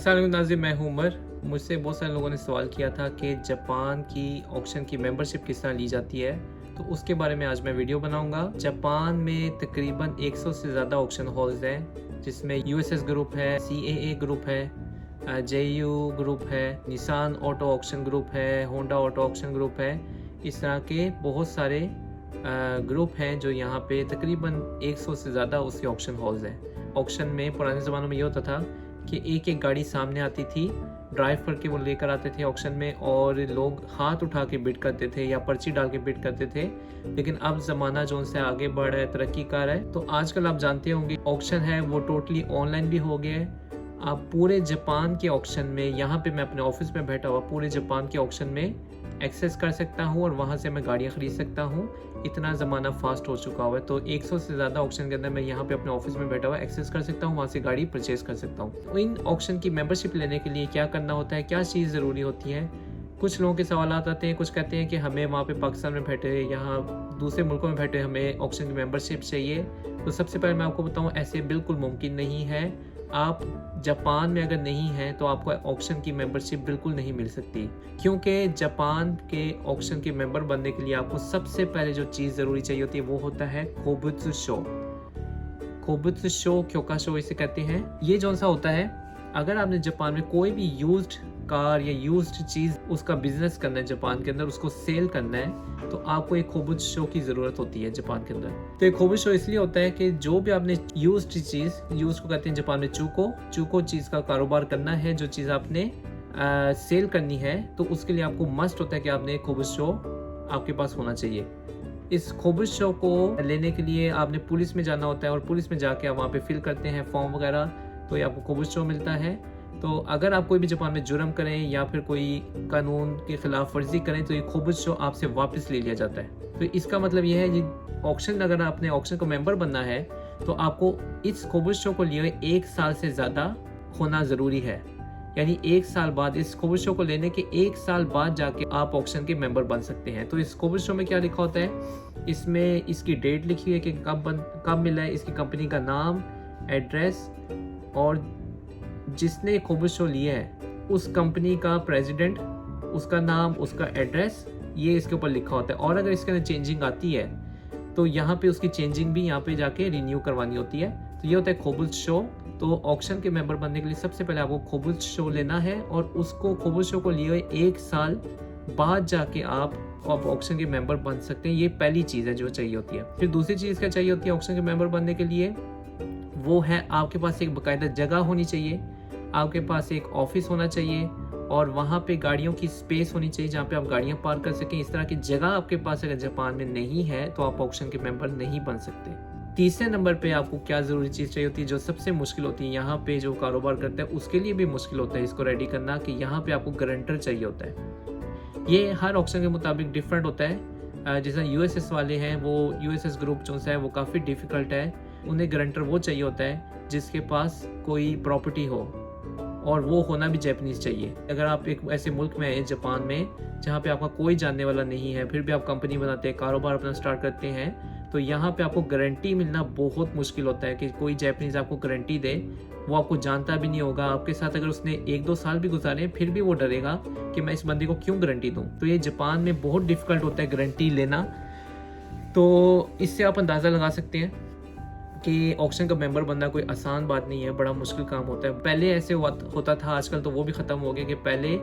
अस्सलाम वालेकुम नाज़रीन, मैं हूं उमर। मुझसे बहुत सारे लोगों ने सवाल किया था कि जापान की ऑक्शन की मेंबरशिप किस तरह ली जाती है, तो उसके बारे में आज मैं वीडियो बनाऊंगा। जापान में तकरीबन 100 से ज़्यादा ऑक्शन हॉल्स हैं, जिसमें यूएसएस ग्रुप है, सीएए ग्रुप है, जेयू ग्रुप है, निसान ऑटो ऑक्शन ग्रुप है, होंडा ऑटो ऑक्शन ग्रुप है। इस तरह के बहुत सारे ग्रुप हैं जो यहाँ पे तकरीबन 100 से ज़्यादा उसके ऑक्शन हॉल्स हैं। ऑक्शन में पुराने ज़मानों में ये होता था कि एक एक गाड़ी सामने आती थी, ड्राइव करके वो लेकर आते थे ऑक्शन में, और लोग हाथ उठा के बिड करते थे या पर्ची डाल के बिड करते थे। लेकिन अब ज़माना जो उनसे आगे बढ़ रहा है, तरक्की कर रहा है, तो आजकल आप जानते होंगे ऑक्शन है वो टोटली ऑनलाइन भी हो गया है। आप पूरे जापान के ऑक्शन में, यहाँ पे मैं अपने ऑफिस में बैठा हुआ पूरे जापान के ऑक्शन में एक्सेस कर सकता हूँ और वहाँ से मैं गाड़ियाँ खरीद सकता हूँ। इतना ज़माना फास्ट हो चुका हुआ है। तो 100 से ज़्यादा ऑक्शन के अंदर मैं यहाँ पे अपने ऑफिस में बैठा हुआ एक्सेस कर सकता हूँ, वहाँ से गाड़ी परचेज कर सकता हूँ। तो इन ऑक्शन की मेंबरशिप लेने के लिए क्या करना होता है, क्या चीज़ ज़रूरी होती है? कुछ लोगों के सवाल आते हैं, कुछ कहते हैं कि हमें वहाँ पे पाकिस्तान में बैठे, यहाँ दूसरे मुल्कों में बैठे हमें ऑक्शन की मेंबरशिप चाहिए। तो सबसे पहले मैं आपको बताऊँ, ऐसे बिल्कुल मुमकिन नहीं है। आप जापान में अगर नहीं हैं तो आपको ऑक्शन की मेंबरशिप बिल्कुल नहीं मिल सकती, क्योंकि जापान के ऑक्शन के मेंबर बनने के लिए आपको सबसे पहले जो चीज़ ज़रूरी चाहिए होती है वो होता है कोबुत्सुशो। कोबुत्सुशो, क्योकाशो इसे कहते हैं। ये जो सा होता है, अगर आपने जापान में कोई भी यूज्ड कार या यूज्ड चीज़ उसका बिजनेस करना है जापान के अंदर, उसको सेल करना है, तो आपको एक कोबुत्सुशो की ज़रूरत होती है जापान के अंदर। तो एक कोबुत्सुशो इसलिए होता है कि जो भी आपने यूज्ड चीज़, यूज को कहते हैं जापान में चूको चीज़ का कारोबार करना है, जो चीज़ आपने सेल करनी है, तो उसके लिए आपको मस्ट होता है कि आपने कोबुत्सुशो आपके पास होना चाहिए। इस कोबुत्सुशो को लेने के लिए आपने पुलिस में जाना होता है, और पुलिस में जाके आप वहाँ पे फिल करते हैं फॉर्म वगैरह, तो ये आपको कोबुत्सुशो मिलता है। तो अगर आप कोई भी जापान में जुर्म करें या फिर कोई कानून के खिलाफ वर्जी करें, तो ये कोबुत्सुशो आपसे वापस ले लिया जाता है। तो इसका मतलब ये है कि ऑक्शन, अगर आपने ऑक्शन को मेंबर बनना है तो आपको इस कोबुत्सुशो को लिए 1 साल से ज़्यादा होना ज़रूरी है। यानी 1 साल बाद, इस कोबुत्सुशो को लेने के 1 साल बाद जाके आप ऑक्शन के मेंबर बन सकते हैं। तो इस कोबुत्सुशो में क्या लिखा होता है, इसमें इसकी डेट लिखी है कि कब मिला है, इसकी कंपनी का नाम, एड्रेस, और जिसने कोबुत्सुशो लिया है उस कंपनी का प्रेसिडेंट, उसका नाम, उसका एड्रेस, ये इसके ऊपर लिखा होता है। और अगर इसके अंदर चेंजिंग आती है तो यहाँ पे उसकी चेंजिंग भी यहाँ पे जाके रिन्यू करवानी होती है। तो ये होता है कोबुत्सुशो। तो ऑक्शन के मेंबर बनने के लिए सबसे पहले आपको कोबुत्सुशो लेना है, और उसको कोबुत्सुशो को लिए 1 साल बाद जाके आप ऑक्शन के मेंबर बन सकते हैं। ये पहली चीज़ है जो चाहिए होती है। फिर दूसरी चीज़ क्या चाहिए होती है ऑक्शन के मेंबर बनने के लिए, वो है आपके पास एक बाकायदा जगह होनी चाहिए, आपके पास एक ऑफिस होना चाहिए, और वहाँ पे गाड़ियों की स्पेस होनी चाहिए जहाँ पे आप गाड़ियाँ पार्क कर सकें। इस तरह की जगह आपके पास अगर जापान में नहीं है तो आप ऑक्शन के मेंबर नहीं बन सकते। तीसरे नंबर पे आपको क्या ज़रूरी चीज़ चाहिए होती है, जो सबसे मुश्किल होती है यहाँ पे, जो कारोबार करता है उसके लिए भी मुश्किल होता है इसको रेडी करना, कि यहाँ पे आपको गारंटर चाहिए होता है। ये हर ऑक्शन के मुताबिक डिफरेंट होता है। जैसे यूएसएस वाले हैं, वो यूएसएस ग्रुप जो है वो काफ़ी डिफ़िकल्ट है। उन्हें गारंटर वो चाहिए होता है जिसके पास कोई प्रॉपर्टी हो, और वो होना भी जापानीज़ चाहिए। अगर आप एक ऐसे मुल्क में हैं जापान में जहाँ पे आपका कोई जानने वाला नहीं है, फिर भी आप कंपनी बनाते हैं, कारोबार अपना स्टार्ट करते हैं, तो यहाँ पे आपको गारंटी मिलना बहुत मुश्किल होता है कि कोई जापानीज़ आपको गारंटी दे। वो आपको जानता भी नहीं होगा, आपके साथ अगर उसने 1-2 साल भी गुजारे फिर भी वो डरेगा कि मैं इस बंदे को क्यों गारंटी दूँ। तो ये जापान में बहुत डिफ़िकल्ट होता है गारंटी लेना। तो इससे आप अंदाज़ा लगा सकते हैं कि ऑक्शन का मेंबर बनना कोई आसान बात नहीं है, बड़ा मुश्किल काम होता है। पहले ऐसे होता था, आजकल तो वो भी ख़त्म हो गया, कि पहले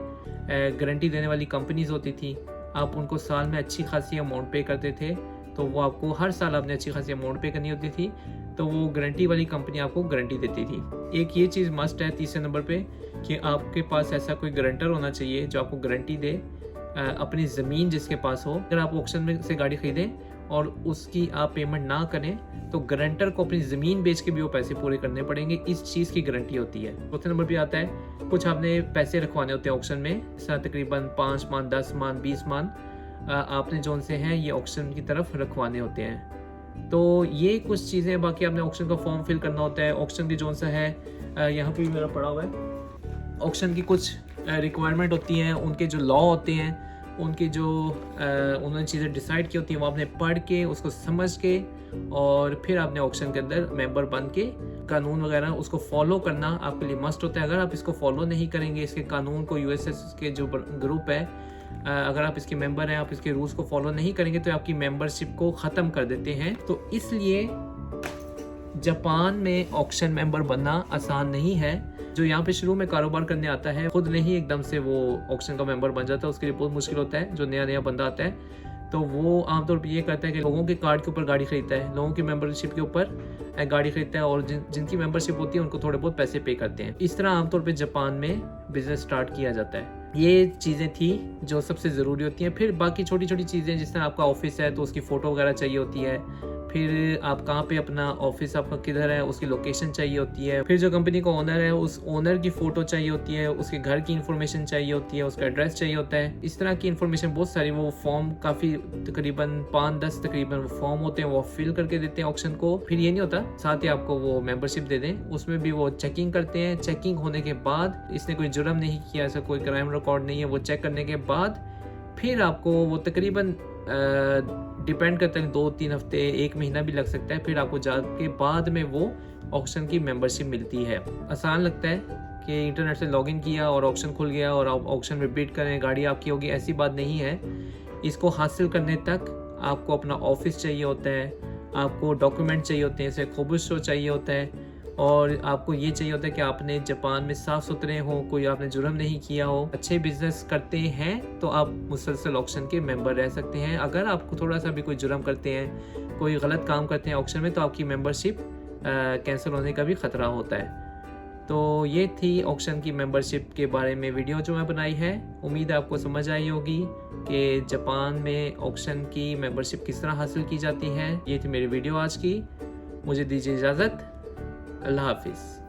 गारंटी देने वाली कंपनीज़ होती थी, आप उनको साल में अच्छी खासी अमाउंट पे करते थे, तो वो आपको हर साल आपने अच्छी खासी अमाउंट पे करनी होती थी, तो वो गारंटी वाली कंपनी आपको गारंटी देती थी। एक ये चीज़ मस्ट है तीसरे नंबर पे, कि आपके पास ऐसा कोई गारंटर होना चाहिए जो आपको गारंटी दे अपनी ज़मीन जिसके पास हो। अगर आप ऑक्शन में से गाड़ी खरीदें और उसकी आप पेमेंट ना करें, तो गारंटर को अपनी ज़मीन बेच के भी वो पैसे पूरे करने पड़ेंगे। इस चीज़ की गारंटी होती है। चौथे नंबर पे आता है, कुछ आपने पैसे रखवाने होते हैं ऑक्शन में, तकरीबन 5 मान, 10 मान, 20 मान आपने जो से हैं ये ऑक्शन की तरफ रखवाने होते हैं। तो ये कुछ चीज़ें, बाकी आपने ऑक्शन का फॉर्म फिल करना होता है। ऑक्शन की जो सा है, यहाँ पे भी मेरा पड़ा हुआ है, ऑक्शन की कुछ रिक्वायरमेंट होती हैं, उनके जो लॉ होते हैं उनकी जो उन्होंने चीज़ें डिसाइड की होती हैं वो आपने पढ़ के उसको समझ के और फिर आपने ऑक्शन के अंदर मेंबर बन के कानून वगैरह उसको फॉलो करना आपके लिए मस्ट होता है। अगर आप इसको फॉलो नहीं करेंगे, इसके कानून को, यूएसएस के जो ग्रुप है, अगर आप इसके मेंबर हैं, आप इसके रूल्स को फॉलो नहीं करेंगे तो आपकी मेंबरशिप को ख़त्म कर देते हैं। तो इसलिए जापान में ऑक्शन मेंबर बनना आसान नहीं है। जो यहाँ पे शुरू में कारोबार करने आता है खुद नहीं एकदम से वो ऑक्शन का मेंबर बन जाता है, उसके लिए बहुत मुश्किल होता है। जो नया नया बंदा आता है तो वो आमतौर पे ये करता है कि लोगों के कार्ड के ऊपर गाड़ी खरीदता है, लोगों की मेंबरशिप के ऊपर गाड़ी खरीदता है और जिनकी मेंबरशिप होती है उनको थोड़े बहुत पैसे पे करते हैं। इस तरह आमतौर पे जापान में बिजनेस स्टार्ट किया जाता है। ये चीज़ें थी जो सबसे ज़रूरी होती हैं। फिर बाकी छोटी छोटी चीज़ें, जिस तरह आपका ऑफिस है तो उसकी फ़ोटो वगैरह चाहिए होती है, फिर आप कहाँ पे अपना ऑफिस आपका किधर है उसकी लोकेशन चाहिए होती है, फिर जो कंपनी का ओनर है उस ओनर की फ़ोटो चाहिए होती है, उसके घर की इन्फॉर्मेशन चाहिए होती है, उसका एड्रेस चाहिए होता है। इस तरह की इन्फॉर्मेशन बहुत सारी, वो फॉर्म काफ़ी तकरीबन 5-10 तकरीबन वो फॉर्म होते हैं, वो फिल करके देते हैं ऑक्शन को। फिर ये नहीं होता साथ ही आपको वो मेंबरशिप दे दें, उसमें भी वो चेकिंग करते हैं। चेकिंग होने के बाद इसने कोई जुर्म नहीं किया, ऐसा कोई क्राइम रिकॉर्ड नहीं है, वो चेक करने के बाद फिर आपको वो तकरीबन डिपेंड करता है 2-3 हफ्ते, 1 महीना भी लग सकता है, फिर आपको जाके बाद में वो ऑक्शन की मेंबरशिप मिलती है। आसान लगता है कि इंटरनेट से लॉगिन किया और ऑक्शन खुल गया और आप ऑक्शन में बिड करें, गाड़ी आपकी होगी, ऐसी बात नहीं है। इसको हासिल करने तक आपको अपना ऑफिस चाहिए होता है, आपको डॉक्यूमेंट चाहिए होते हैं, जैसे खोबुशो चाहिए होता है, और आपको ये चाहिए होता है कि आपने जापान में साफ़ सुथरे हो, कोई आपने जुर्म नहीं किया हो, अच्छे बिजनेस करते हैं तो आप मुसलसल ऑक्शन के मेंबर रह सकते हैं। अगर आपको थोड़ा सा भी कोई जुर्म करते हैं, कोई गलत काम करते हैं ऑक्शन में, तो आपकी मेंबरशिप कैंसिल होने का भी ख़तरा होता है। तो ये थी ऑक्शन की मेंबरशिप के बारे में वीडियो जो मैं बनाई है। उम्मीद है आपको समझ आई होगी कि जापान में ऑक्शन की मेंबरशिप किस तरह हासिल की जाती है। ये थी मेरी वीडियो आज की। मुझे दीजिए इजाज़त। अल्लाह हाफिज़।